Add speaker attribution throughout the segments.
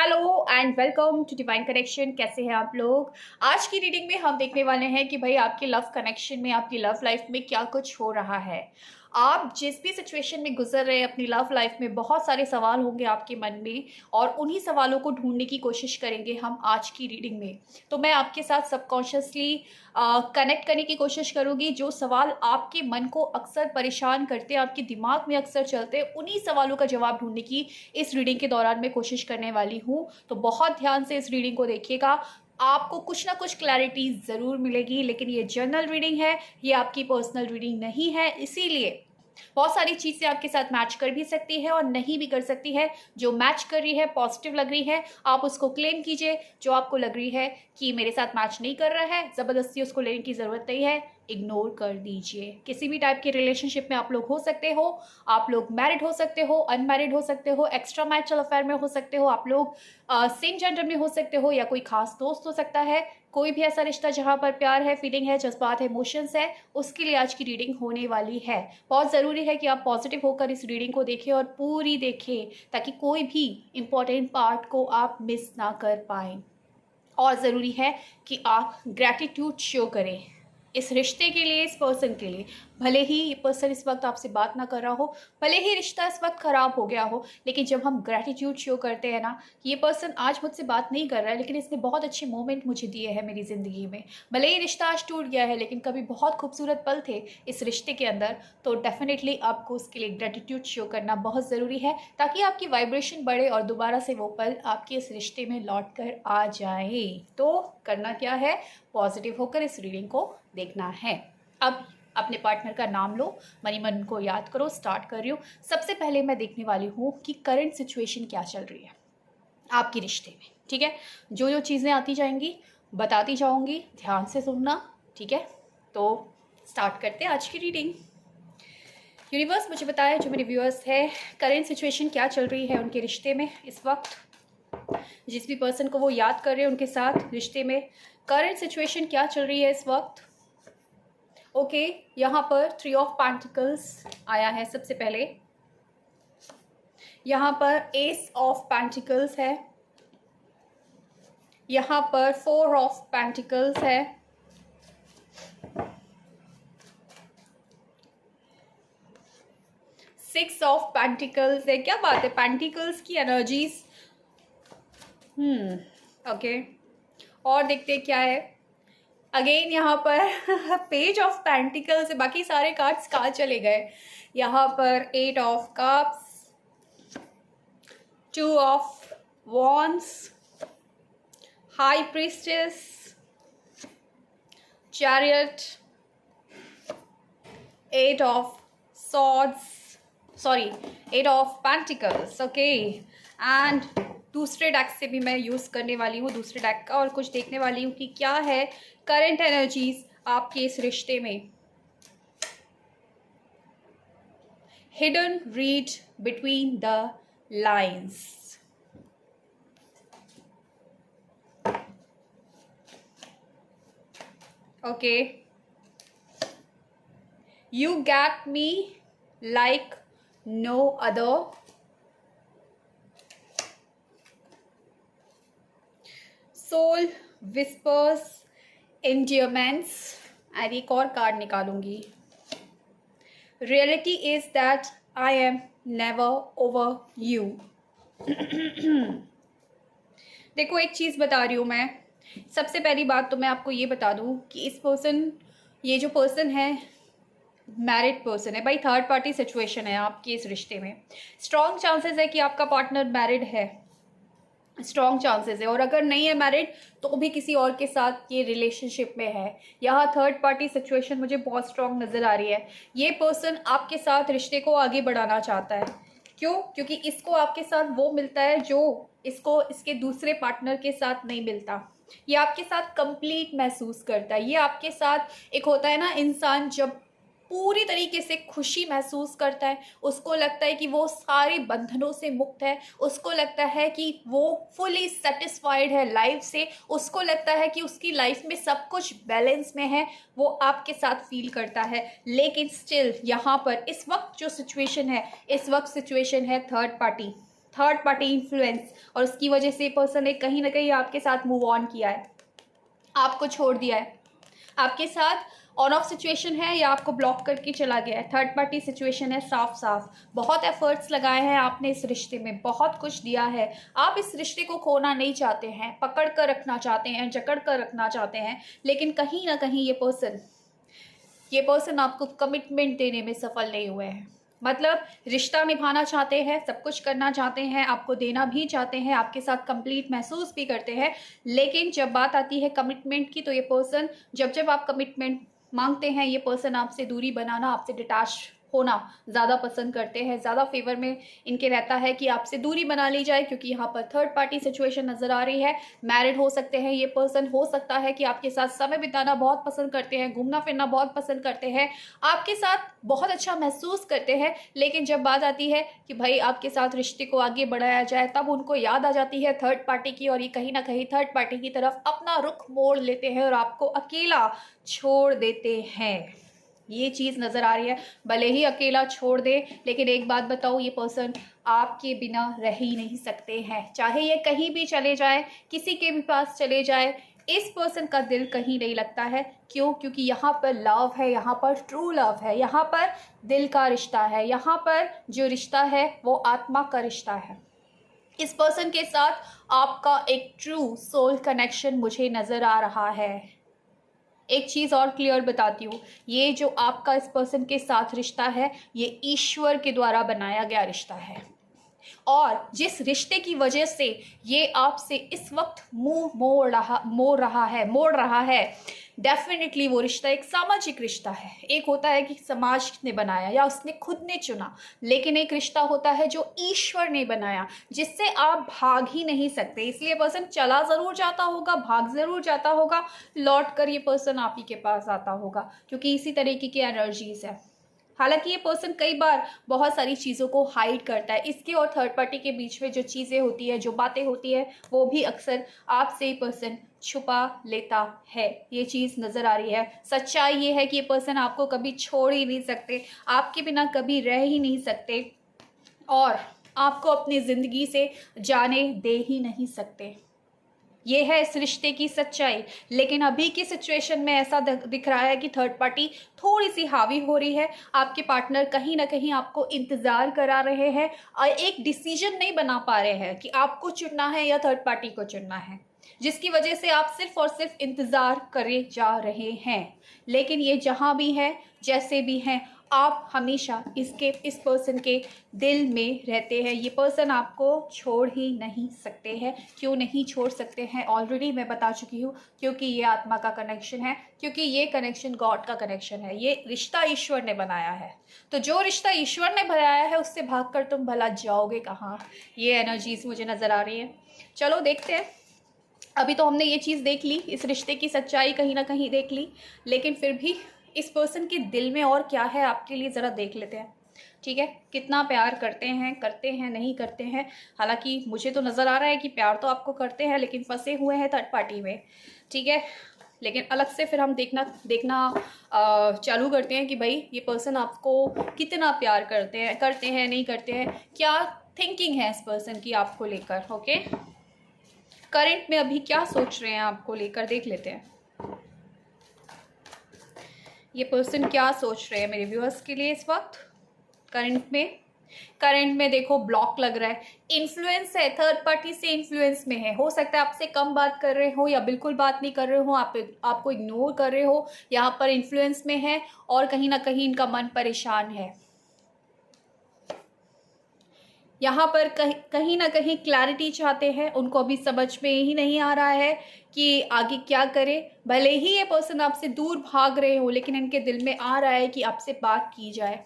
Speaker 1: Hello and welcome to divine connection. कैसे हैं आप लोग। आज की रीडिंग में हम देखने वाले हैं कि भाई आपके लव कनेक्शन में, आपकी लव लाइफ में क्या कुछ हो रहा है। आप जिस भी सिचुएशन में गुजर रहे हैं अपनी लव लाइफ में, बहुत सारे सवाल होंगे आपके मन में और उन्हीं सवालों को ढूंढने की कोशिश करेंगे हम आज की रीडिंग में। तो मैं आपके साथ सबकॉन्शियसली कनेक्ट करने की कोशिश करूंगी। जो सवाल आपके मन को अक्सर परेशान करते हैं, आपके दिमाग में अक्सर चलते हैं, उन्हीं सवालों का जवाब ढूंढने की इस रीडिंग के दौरान मैं कोशिश करने वाली हूँ। तो बहुत ध्यान से इस रीडिंग को देखिएगा, आपको कुछ ना कुछ क्लैरिटी ज़रूर मिलेगी। लेकिन ये जनरल रीडिंग है, ये आपकी पर्सनल रीडिंग नहीं है, इसीलिए बहुत सारी चीज़ें आपके साथ मैच कर भी सकती है और नहीं भी कर सकती है। जो मैच कर रही है, पॉजिटिव लग रही है, आप उसको क्लेम कीजिए। जो आपको लग रही है कि मेरे साथ मैच नहीं कर रहा है, ज़बरदस्ती उसको लेने की ज़रूरत नहीं है, इग्नोर कर दीजिए। किसी भी टाइप के रिलेशनशिप में आप लोग हो सकते हो, आप लोग मैरिड हो सकते हो, अनमैरिड हो सकते हो, एक्स्ट्रा मैरिटल अफेयर में हो सकते हो, आप लोग सेम जेंडर में हो सकते हो, या कोई खास दोस्त हो सकता है। कोई भी ऐसा रिश्ता जहाँ पर प्यार है, फीलिंग है, जज्बात है, इमोशंस है, उसके लिए आज की रीडिंग होने वाली है। बहुत ज़रूरी है कि आप पॉजिटिव होकर इस रीडिंग को देखें और पूरी देखें, ताकि कोई भी इंपॉर्टेंट पार्ट को आप मिस ना कर पाएँ। और ज़रूरी है कि आप ग्रैटिट्यूड शो करें इस रिश्ते के लिए, इस पर्सन के लिए। भले ही ये पर्सन इस वक्त आपसे बात ना कर रहा हो, भले ही रिश्ता इस वक्त ख़राब हो गया हो, लेकिन जब हम ग्रैटिट्यूड शो करते हैं ना कि ये पर्सन आज मुझसे बात नहीं कर रहा है, लेकिन इसने बहुत अच्छे मोमेंट मुझे दिए हैं मेरी ज़िंदगी में। भले ही रिश्ता आज टूट गया है, लेकिन कभी बहुत खूबसूरत पल थे इस रिश्ते के अंदर। तो डेफिनेटली आपको उसके लिए ग्रैटिट्यूड शो करना बहुत ज़रूरी है, ताकि आपकी वाइब्रेशन बढ़े और दोबारा से वो पल आपके इस रिश्ते में लौट कर आ जाए। तो करना क्या है, पॉजिटिव होकर इस रीडिंग को देखना है। अब अपने पार्टनर का नाम लो, मनी मन को याद करो। स्टार्ट कर रही हूँ। सबसे पहले मैं देखने वाली हूँ कि करंट सिचुएशन क्या चल रही है आपके रिश्ते में। ठीक है, जो जो चीज़ें आती जाएंगी बताती जाऊंगी, ध्यान से सुनना। ठीक है, तो स्टार्ट करते हैं आज की रीडिंग। यूनिवर्स मुझे बताया, जो मेरे व्यूअर्स है, करंट सिचुएशन क्या चल रही है उनके रिश्ते में इस वक्त। जिस भी पर्सन को वो याद कर रहे हैं उनके साथ रिश्ते में करंट सिचुएशन क्या चल रही है इस वक्त। ओके, यहाँ पर 3 ऑफ पेंटिकल्स आया है सबसे पहले। यहाँ पर एस ऑफ पेंटिकल्स है। यहाँ पर 4 ऑफ पेंटिकल्स है। सिक्स ऑफ पेंटिकल्स है। क्या बात है, पेंटिकल्स की एनर्जीज। ओके, और देखते हैं क्या है। अगेन यहाँ पर पेज ऑफ पेंटिकल्स है। बाकी सारे कार्ड्स कहाँ चले गए। यहाँ पर 8 of cups, 2 of wands, high priestess, chariot, 8 of swords, sorry 8 of pentacles. Okay, and दूसरे डेक से भी मैं यूज़ करने वाली हूँ, दूसरे डेक का, और कुछ देखने वाली हूँ कि क्या है करंट एनर्जीज आपके इस रिश्ते में। Hidden read between the lines. Okay, you get me like no other. Soul whispers endearments. And एक और कार्ड निकालूंगी। Reality is that I am never over you. देखो, एक चीज़ बता रही हूँ मैं। सबसे पहली बात तो मैं आपको ये बता दूँ कि इस पर्सन, ये जो पर्सन है, मैरिड पर्सन है भाई। थर्ड पार्टी सिचुएशन है आपके इस रिश्ते में। स्ट्रॉन्ग चांसेस है कि आपका पार्टनर मैरिड है, स्ट्रॉन्ग चांसेस है। और अगर नहीं है मैरिड तो भी किसी और के साथ ये रिलेशनशिप में है। यहाँ थर्ड पार्टी सिचुएशन मुझे बहुत स्ट्रॉन्ग नज़र आ रही है। ये पर्सन आपके साथ रिश्ते को आगे बढ़ाना चाहता है। क्यों? क्योंकि इसको आपके साथ वो मिलता है जो इसको इसके दूसरे पार्टनर के साथ नहीं मिलता। ये आपके साथ कंप्लीट महसूस करता है। ये आपके साथ एक होता है ना, इंसान जब पूरी तरीके से खुशी महसूस करता है, उसको लगता है कि वो सारे बंधनों से मुक्त है, उसको लगता है कि वो फुली सेटिस्फाइड है लाइफ से, उसको लगता है कि उसकी लाइफ में सब कुछ बैलेंस में है, वो आपके साथ फील करता है। लेकिन स्टिल यहाँ पर इस वक्त जो सिचुएशन है, इस वक्त सिचुएशन है थर्ड थर्ड पार्टी इन्फ्लुएंस, और उसकी वजह से पर्सन ने कहीं ना कहीं आपके साथ मूव ऑन किया है, आपको छोड़ दिया है, आपके साथ ऑन ऑफ सिचुएशन है या आपको ब्लॉक करके चला गया है। थर्ड पार्टी सिचुएशन है साफ साफ। बहुत एफर्ट्स लगाए हैं आपने इस रिश्ते में, बहुत कुछ दिया है, आप इस रिश्ते को खोना नहीं चाहते हैं, पकड़ कर रखना चाहते हैं, जकड़ कर रखना चाहते हैं, लेकिन कहीं ना कहीं ये पर्सन आपको कमिटमेंट देने में सफल नहीं हुए हैं। मतलब रिश्ता निभाना चाहते हैं, सब कुछ करना चाहते हैं, आपको देना भी चाहते हैं, आपके साथ कंप्लीट महसूस भी करते हैं, लेकिन जब बात आती है कमिटमेंट की तो ये पर्सन, जब आप कमिटमेंट मांगते हैं, ये पर्सन आपसे दूरी बनाना, आपसे डिटैच होना ज़्यादा पसंद करते हैं। ज़्यादा फेवर में इनके रहता है कि आपसे दूरी बना ली जाए, क्योंकि यहाँ पर थर्ड पार्टी सिचुएशन नज़र आ रही है। मैरिड हो सकते हैं ये पर्सन, हो सकता है कि आपके साथ समय बिताना बहुत पसंद करते हैं, घूमना फिरना बहुत पसंद करते हैं, आपके साथ बहुत अच्छा महसूस करते हैं, लेकिन जब बात आती है कि भाई आपके साथ रिश्ते को आगे बढ़ाया जाए, तब उनको याद आ जाती है थर्ड पार्टी की, और ये कहीं ना कहीं थर्ड पार्टी की तरफ अपना रुख मोड़ लेते हैं और आपको अकेला छोड़ देते हैं। ये चीज़ नज़र आ रही है। भले ही अकेला छोड़ दे, लेकिन एक बात बताओ, ये पर्सन आपके बिना रह ही नहीं सकते हैं। चाहे ये कहीं भी चले जाए, किसी के भी पास चले जाए, इस पर्सन का दिल कहीं नहीं लगता है। क्यों? क्योंकि यहाँ पर लव है, यहाँ पर ट्रू लव है, यहाँ पर दिल का रिश्ता है, यहाँ पर जो रिश्ता है वो आत्मा का रिश्ता है। इस पर्सन के साथ आपका एक ट्रू सोल कनेक्शन मुझे नज़र आ रहा है। एक चीज़ और क्लियर बताती हूँ, ये जो आपका इस पर्सन के साथ रिश्ता है, ये ईश्वर के द्वारा बनाया गया रिश्ता है, और जिस रिश्ते की वजह से ये आपसे इस वक्त मुंह मोड़ रहा है, डेफिनेटली वो रिश्ता एक सामाजिक रिश्ता है। एक होता है कि समाज ने बनाया या उसने खुद ने चुना, लेकिन एक रिश्ता होता है जो ईश्वर ने बनाया, जिससे आप भाग ही नहीं सकते। इसलिए पर्सन चला ज़रूर जाता होगा, भाग ज़रूर जाता होगा, लौट कर ये पर्सन आप ही के पास आता होगा, क्योंकि इसी तरीके की एनर्जीज है। हालांकि ये पर्सन कई बार बहुत सारी चीज़ों को हाइड करता है, इसके और थर्ड पार्टी के बीच में जो चीज़ें होती है, जो बातें होती है, वो भी अक्सर आपसे ये पर्सन छुपा लेता है। ये चीज़ नज़र आ रही है। सच्चाई ये है कि ये पर्सन आपको कभी छोड़ ही नहीं सकते, आपके बिना कभी रह ही नहीं सकते, और आपको अपनी ज़िंदगी से जाने दे ही नहीं सकते। ये है इस रिश्ते की सच्चाई। लेकिन अभी की सिचुएशन में ऐसा दिख रहा है कि थर्ड पार्टी थोड़ी सी हावी हो रही है, आपके पार्टनर कहीं ना कहीं आपको इंतज़ार करा रहे हैं और एक डिसीजन नहीं बना पा रहे हैं कि आपको चुनना है या थर्ड पार्टी को चुनना है, जिसकी वजह से आप सिर्फ और सिर्फ इंतज़ार करे जा रहे हैं। लेकिन ये जहाँ भी है, जैसे भी हैं, आप हमेशा इस पर्सन के दिल में रहते हैं। ये पर्सन आपको छोड़ ही नहीं सकते हैं। क्यों नहीं छोड़ सकते हैं, ऑलरेडी मैं बता चुकी हूँ, क्योंकि ये आत्मा का कनेक्शन है, क्योंकि ये कनेक्शन गॉड का कनेक्शन है। ये रिश्ता ईश्वर ने बनाया है, तो जो रिश्ता ईश्वर ने बनाया है उससे भागकर तुम भला जाओगे कहाँ? ये एनर्जीज मुझे नज़र आ रही है। चलो देखते हैं। अभी तो हमने ये चीज़ देख ली, इस रिश्ते की सच्चाई कहीं ना कहीं देख ली, लेकिन फिर भी इस पर्सन के दिल में और क्या है आपके लिए ज़रा देख लेते हैं। ठीक है, कितना प्यार करते हैं नहीं करते हैं। हालांकि मुझे तो नज़र आ रहा है कि प्यार तो आपको करते हैं, लेकिन फंसे हुए हैं थर्ड पार्टी में। ठीक है, लेकिन अलग से फिर हम देखना चालू करते हैं कि भाई ये पर्सन आपको कितना प्यार करते हैं नहीं करते हैं, क्या थिंकिंग है इस पर्सन की आपको लेकर। ओके, करंट में अभी क्या सोच रहे हैं आपको लेकर, देख लेते हैं ये पर्सन क्या सोच रहे हैं मेरे व्यूअर्स के लिए इस वक्त। करंट में देखो ब्लॉक लग रहा है, इन्फ्लुएंस है, थर्ड पार्टी से इन्फ्लुएंस में है। हो सकता है आपसे कम बात कर रहे हो या बिल्कुल बात नहीं कर रहे हो, आपको इग्नोर कर रहे हो, यहाँ पर इन्फ्लुएंस में है, और कहीं ना कहीं इनका मन परेशान है। यहाँ पर कहीं ना कहीं क्लैरिटी चाहते हैं, उनको अभी समझ में ही नहीं आ रहा है कि आगे क्या करें। भले ही ये पर्सन आपसे दूर भाग रहे हो, लेकिन इनके दिल में आ रहा है कि आपसे बात की जाए,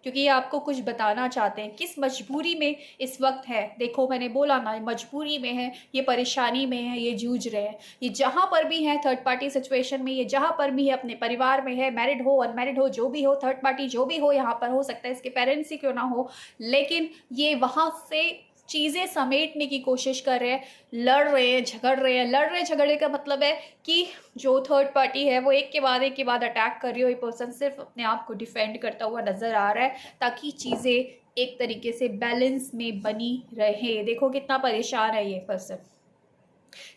Speaker 1: क्योंकि ये आपको कुछ बताना चाहते हैं। किस मजबूरी में इस वक्त है, देखो मैंने बोला ना, मजबूरी में है, ये परेशानी में है, ये जूझ रहे हैं। ये जहाँ पर भी है थर्ड पार्टी सिचुएशन में, ये जहाँ पर भी है, अपने परिवार में है, मैरिड हो अनमैरिड हो, जो भी हो, थर्ड पार्टी जो भी हो, यहाँ पर हो सकता है इसके पेरेंट्स ही क्यों ना हो, लेकिन ये वहाँ से चीज़ें समेटने की कोशिश कर रहे हैं, लड़ रहे हैं, झगड़ रहे हैं। लड़ रहे झगड़े का मतलब है कि जो थर्ड पार्टी है वो एक के बाद अटैक कर रही हो, ये पर्सन सिर्फ अपने आप को डिफेंड करता हुआ नज़र आ रहा है, ताकि चीज़ें एक तरीके से बैलेंस में बनी रहे। देखो कितना परेशान है ये पर्सन।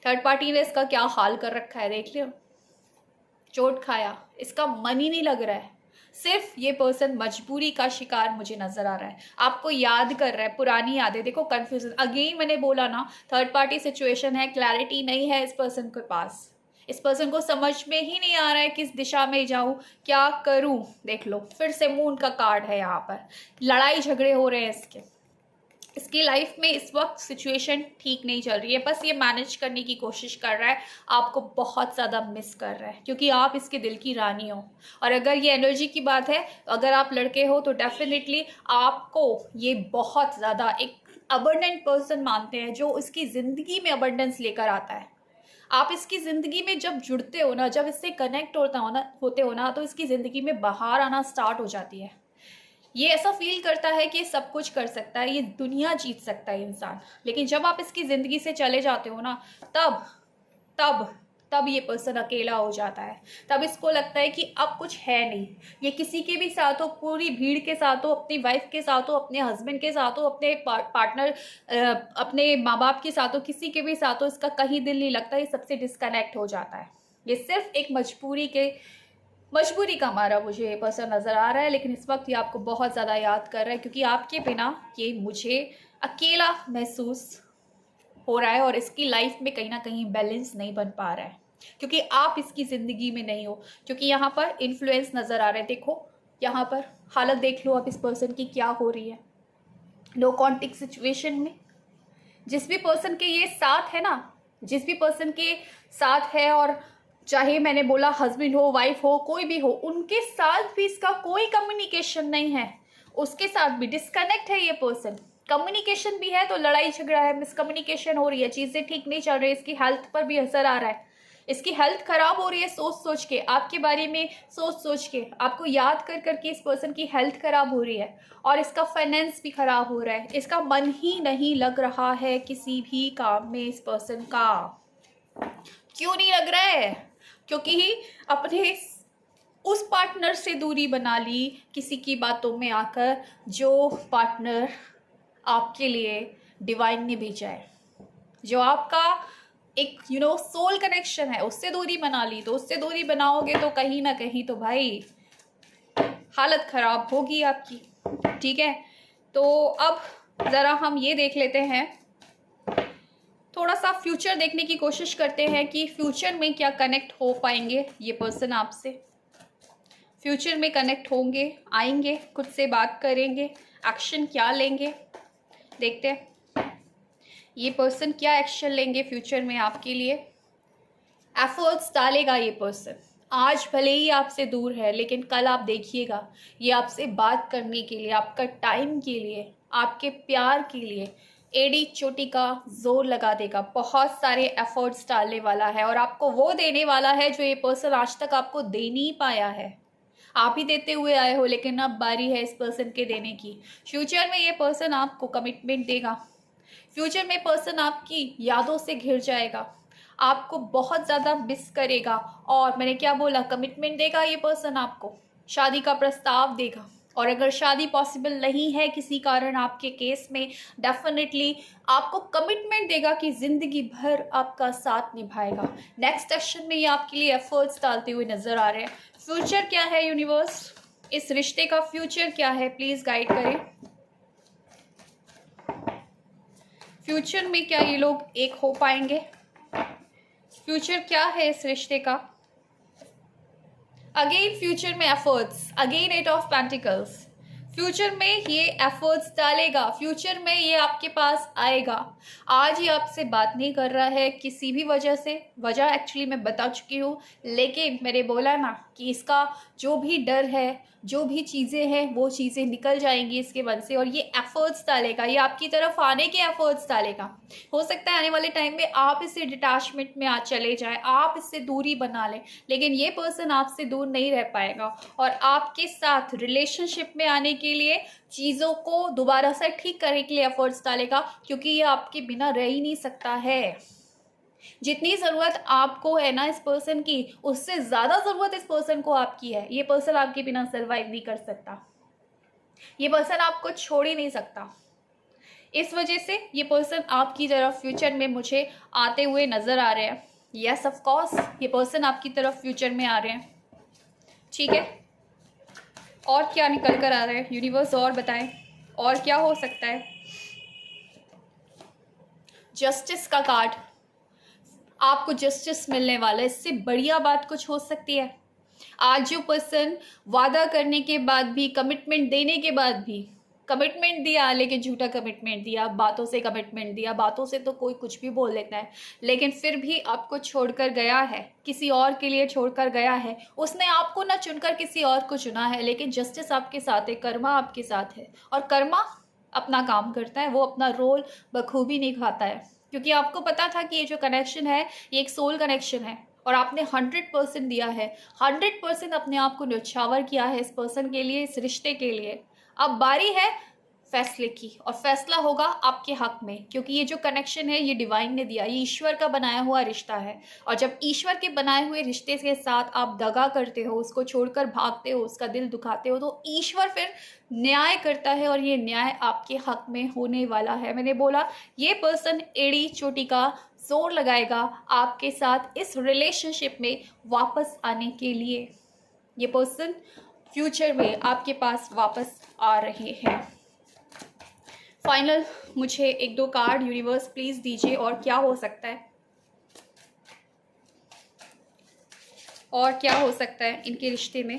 Speaker 1: थर्ड पार्टी ने इसका क्या हाल कर रखा है, देख लियो। चोट खाया, इसका मन ही नहीं लग रहा है। सिर्फ ये पर्सन मजबूरी का शिकार मुझे नजर आ रहा है। आपको याद कर रहा है, पुरानी यादें। देखो कंफ्यूजन, अगेन मैंने बोला ना, थर्ड पार्टी सिचुएशन है, क्लैरिटी नहीं है इस पर्सन के पास। इस पर्सन को समझ में ही नहीं आ रहा है किस दिशा में जाऊं, क्या करूं। देख लो फिर से मून का कार्ड है यहाँ पर। लड़ाई झगड़े हो रहे हैं इसकी लाइफ में इस वक्त सिचुएशन ठीक नहीं चल रही है। बस ये मैनेज करने की कोशिश कर रहा है, आपको बहुत ज़्यादा मिस कर रहा है क्योंकि आप इसके दिल की रानी हो। और अगर ये एनर्जी की बात है, अगर आप लड़के हो तो डेफिनेटली आपको ये बहुत ज़्यादा एक अबंडेंट पर्सन मानते हैं, जो इसकी ज़िंदगी में अबंडेंस लेकर आता है। आप इसकी ज़िंदगी में जब जुड़ते हो ना, जब इससे कनेक्ट होते हो ना, तो इसकी ज़िंदगी में बाहर आना स्टार्ट हो जाती है। ये ऐसा फील करता है कि सब कुछ कर सकता है, ये दुनिया जीत सकता है इंसान। लेकिन जब आप इसकी ज़िंदगी से चले जाते हो ना, तब तब तब ये पर्सन अकेला हो जाता है। तब इसको लगता है कि अब कुछ है नहीं। ये किसी के भी साथ हो, पूरी भीड़ के साथ हो, अपनी वाइफ के साथ हो, अपने हस्बैंड के साथ हो, अपने पार्टनर, अपने माँ बाप के साथ हो, किसी के भी साथ हो, इसका कहीं दिल नहीं लगता। ये सबसे डिस्कनेक्ट हो जाता है। ये सिर्फ एक मजबूरी का मारा मुझे ये पर्सन नज़र आ रहा है। लेकिन इस वक्त ये आपको बहुत ज़्यादा याद कर रहा है क्योंकि आपके बिना ये मुझे अकेला महसूस हो रहा है और इसकी लाइफ में कहीं ना कहीं बैलेंस नहीं बन पा रहा है क्योंकि आप इसकी ज़िंदगी में नहीं हो। क्योंकि यहाँ पर इन्फ्लुएंस नज़र आ रहे हैं। देखो यहाँ पर हालत देख लो अब इस पर्सन की क्या हो रही है। नो कॉन्टेक्ट सिचुएशन में जिस भी पर्सन के ये साथ है ना, जिस भी पर्सन के साथ है, और चाहे मैंने बोला हस्बैंड हो, वाइफ हो, कोई भी हो, उनके साथ भी इसका कोई कम्युनिकेशन नहीं है। उसके साथ भी डिस्कनेक्ट है ये पर्सन। कम्युनिकेशन भी है तो लड़ाई झगड़ा है, मिसकम्युनिकेशन हो रही है, चीज़ें ठीक नहीं चल रही है, इसकी हेल्थ पर भी असर आ रहा है। इसकी हेल्थ खराब हो रही है सोच सोच के, आपके बारे में सोच सोच के, आपको याद कर करके इस पर्सन की हेल्थ खराब हो रही है और इसका फाइनेंस भी खराब हो रहा है। इसका मन ही नहीं लग रहा है किसी भी काम में इस पर्सन का। क्यों नहीं लग रहा है? क्योंकि अपने उस पार्टनर से दूरी बना ली किसी की बातों में आकर, जो पार्टनर आपके लिए डिवाइन ने भेजा है, जो आपका एक सोल कनेक्शन है, उससे दूरी बना ली। तो उससे दूरी बनाओगे तो कहीं ना कहीं तो भाई हालत खराब होगी आपकी। ठीक है, तो अब ज़रा हम ये देख लेते हैं, थोड़ा सा फ्यूचर देखने की कोशिश करते हैं कि फ्यूचर में क्या कनेक्ट हो पाएंगे ये पर्सन आपसे। फ्यूचर में कनेक्ट होंगे, आएंगे, खुद से बात करेंगे, एक्शन क्या लेंगे, देखते हैं ये पर्सन क्या एक्शन लेंगे फ्यूचर में आपके लिए। एफर्ट्स डालेगा ये पर्सन। आज भले ही आपसे दूर है लेकिन कल आप देखिएगा ये आपसे बात करने के लिए, आपका टाइम के लिए, आपके प्यार के लिए एड़ी चोटी का जोर लगा देगा। बहुत सारे एफर्ट्स डालने वाला है और आपको वो देने वाला है जो ये पर्सन आज तक आपको दे नहीं पाया है। आप ही देते हुए आए हो लेकिन अब बारी है इस पर्सन के देने की। फ्यूचर में ये पर्सन आपको कमिटमेंट देगा। फ्यूचर में पर्सन आपकी यादों से घिर जाएगा, आपको बहुत ज़्यादा मिस करेगा। और मैंने क्या बोला, कमिटमेंट देगा ये पर्सन आपको, शादी का प्रस्ताव देगा। और अगर शादी पॉसिबल नहीं है किसी कारण आपके केस में, डेफिनेटली आपको कमिटमेंट देगा कि ज़िंदगी भर आपका साथ निभाएगा। नेक्स्ट सेक्शन में ये आपके लिए एफर्ट्स डालते हुए नज़र आ रहे हैं। फ्यूचर क्या है यूनिवर्स, इस रिश्ते का फ्यूचर क्या है, प्लीज़ गाइड करें। फ्यूचर में क्या ये लोग एक हो पाएंगे? फ्यूचर क्या है इस रिश्ते का? अगेन फ्यूचर में efforts, again 8 of pentacles. Future में ये एफर्ट्स डालेगा, फ्यूचर में ये आपके पास आएगा। आज ये आपसे बात नहीं कर रहा है किसी भी वजह से, वजह एक्चुअली मैं बता चुकी हूँ। लेकिन मैंने बोला ना कि इसका जो भी डर है, जो भी चीज़ें हैं, वो चीज़ें निकल जाएंगी इसके मन से और ये एफर्ट्स डालेगा, ये आपकी तरफ आने के एफर्ट्स डालेगा। हो सकता है आने वाले टाइम में आप इससे डिटैचमेंट में आ चले जाए, आप इससे दूरी बना लें, लेकिन ये पर्सन आपसे दूर नहीं रह पाएगा और आपके साथ रिलेशनशिप में आने के लिए, चीज़ों को दोबारा से ठीक करने के लिए एफर्ट्स डालेगा क्योंकि ये आपके बिना रह ही नहीं सकता है। जितनी ज़रूरत आपको है ना इस पर्सन की, उससे ज़्यादा ज़रूरत इस पर्सन को आपकी है। ये पर्सन आपके बिना सर्वाइव नहीं कर सकता। ये पर्सन आपको छोड़ ही नहीं सकता। इस वजह से ये पर्सन आपकी तरफ फ्यूचर में मुझे आते हुए नज़र आ रहे हैं। यस ऑफ कोर्स ये पर्सन आपकी तरफ फ्यूचर में आ रहे हैं। ठीक है, और क्या निकल कर आ रहा है यूनिवर्स, और बताएं और क्या हो सकता है। जस्टिस का कार्ड, आपको जस्टिस मिलने वाला है। इससे बढ़िया बात कुछ हो सकती है। आज जो पर्सन वादा करने के बाद भी, कमिटमेंट देने के बाद भी, कमिटमेंट दिया लेकिन झूठा कमिटमेंट दिया, बातों से कमिटमेंट दिया, बातों से तो कोई कुछ भी बोल लेता है, लेकिन फिर भी आपको छोड़कर गया है, किसी और के लिए छोड़कर गया है। उसने आपको ना चुनकर किसी और को चुना है, लेकिन जस्टिस आपके साथ है, कर्मा आपके साथ है। और कर्मा अपना काम करता है, वो अपना रोल बखूबी निभाता है, क्योंकि आपको पता था कि ये जो कनेक्शन है ये एक सोल कनेक्शन है, और आपने 100% दिया है, 100% अपने आप को न्यौछावर किया है इस पर्सन के लिए, इस रिश्ते के लिए। अब बारी है फैसले की, और फैसला होगा आपके हक में, क्योंकि ये जो कनेक्शन है ये डिवाइन ने दिया, ये ईश्वर का बनाया हुआ रिश्ता है। और जब ईश्वर के बनाए हुए रिश्ते के साथ आप दगा करते हो, उसको छोड़कर भागते हो, उसका दिल दुखाते हो, तो ईश्वर फिर न्याय करता है, और ये न्याय आपके हक में होने वाला है। मैंने बोला ये पर्सन एड़ी चोटी का जोर लगाएगा आपके साथ इस रिलेशनशिप में वापस आने के लिए। ये पर्सन फ्यूचर में आपके पास वापस आ रहे हैं। फाइनल मुझे 1-2 कार्ड यूनिवर्स प्लीज दीजिए, और क्या हो सकता है, और क्या हो सकता है इनके रिश्ते में।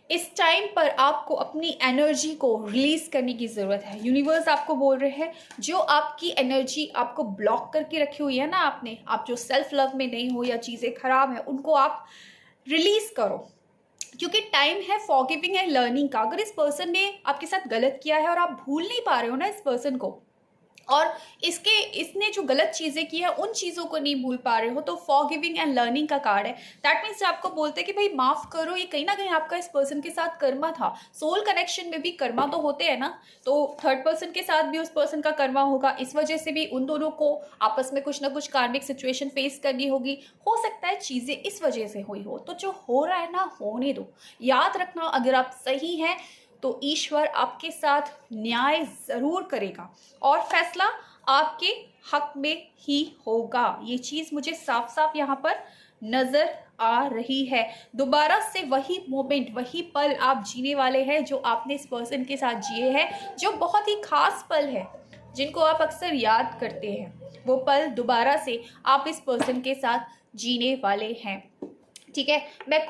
Speaker 1: इस टाइम पर आपको अपनी एनर्जी को रिलीज करने की ज़रूरत है। यूनिवर्स आपको बोल रहे हैं जो आपकी एनर्जी आपको ब्लॉक करके रखी हुई है ना आपने, आप जो सेल्फ लव में नहीं हो या चीज़ें खराब हैं, उनको आप रिलीज़ करो, क्योंकि टाइम है फॉरगिविंग एंड लर्निंग का। अगर इस पर्सन ने आपके साथ गलत किया है और आप भूल नहीं पा रहे हो ना इस पर्सन को, और इसने जो गलत चीज़ें की है उन चीज़ों को नहीं भूल पा रहे हो, तो फॉरगिविंग एंड लर्निंग का कार्ड है। दैट मीन्स आपको बोलते हैं कि भाई माफ़ करो, ये कहीं ना कहीं आपका इस पर्सन के साथ कर्मा था। सोल कनेक्शन में भी कर्मा तो होते हैं ना, तो थर्ड पर्सन के साथ भी उस पर्सन का कर्मा होगा। इस वजह से भी उन दोनों को आपस में कुछ ना कुछ कार्मिक सिचुएशन फेस करनी होगी। हो सकता है चीज़ें इस वजह से हुई हो, तो जो हो रहा है ना होने दो। याद रखना, अगर आप सही हैं तो ईश्वर आपके साथ न्याय ज़रूर करेगा, और फैसला आपके हक में ही होगा। ये चीज़ मुझे साफ साफ यहाँ पर नज़र आ रही है। दोबारा से वही मोमेंट, वही पल आप जीने वाले हैं जो आपने इस पर्सन के साथ जिए हैं, जो बहुत ही खास पल है, जिनको आप अक्सर याद करते हैं। वो पल दोबारा से आप इस पर्सन के साथ जीने वाले हैं। ठीक है, मैं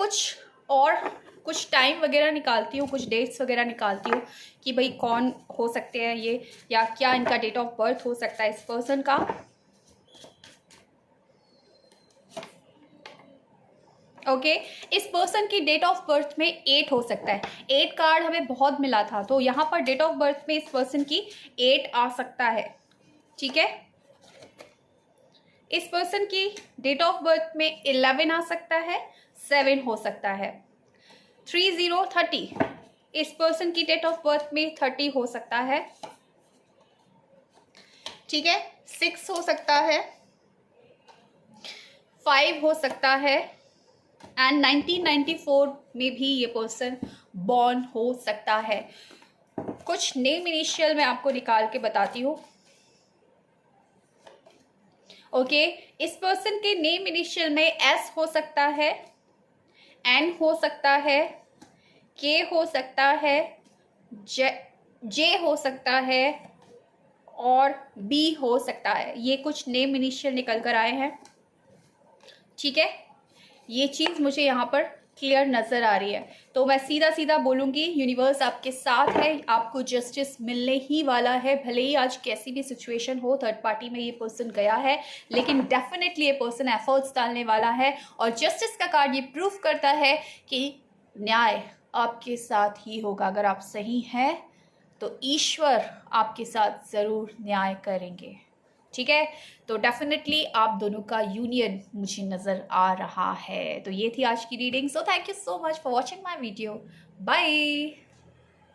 Speaker 1: कुछ टाइम वगैरह निकालती हूँ, कुछ डेट्स वगैरह निकालती हूँ कि भाई कौन हो सकते हैं ये, या क्या इनका डेट ऑफ बर्थ हो सकता है इस पर्सन का। ओके, इस पर्सन की डेट ऑफ बर्थ में 8 हो सकता है। 8 कार्ड हमें बहुत मिला था, तो यहाँ पर डेट ऑफ बर्थ में इस पर्सन की 8 आ सकता है। ठीक है, इस पर्सन की डेट ऑफ बर्थ में 11 आ सकता है, 7 हो सकता है, 30 इस पर्सन की डेट ऑफ बर्थ में 30 हो सकता है। ठीक है, 6 हो सकता है, 5 हो सकता है, एंड 1994 में भी ये पर्सन बॉर्न हो सकता है। कुछ नेम इनिशियल मैं आपको निकाल के बताती हूँ। ओके, इस पर्सन के नेम इनिशियल में एस हो सकता है, एन हो सकता है, के हो सकता है, जे हो सकता है, और बी हो सकता है। ये कुछ नेम इनिशियल निकल कर आए हैं। ठीक है, ये चीज़ मुझे यहाँ पर क्लियर नज़र आ रही है, तो मैं सीधा सीधा बोलूँगी यूनिवर्स आपके साथ है, आपको जस्टिस मिलने ही वाला है। भले ही आज कैसी भी सिचुएशन हो, थर्ड पार्टी में ये पर्सन गया है, लेकिन डेफिनेटली ये पर्सन एफर्ट्स डालने वाला है, और जस्टिस का कार्ड ये प्रूफ करता है कि न्याय आपके साथ ही होगा। अगर आप सही हैं तो ईश्वर आपके साथ ज़रूर न्याय करेंगे। ठीक है, तो डेफिनेटली आप दोनों का यूनियन मुझे नज़र आ रहा है। तो ये थी आज की reading. So thank you so much for watching my video. Bye.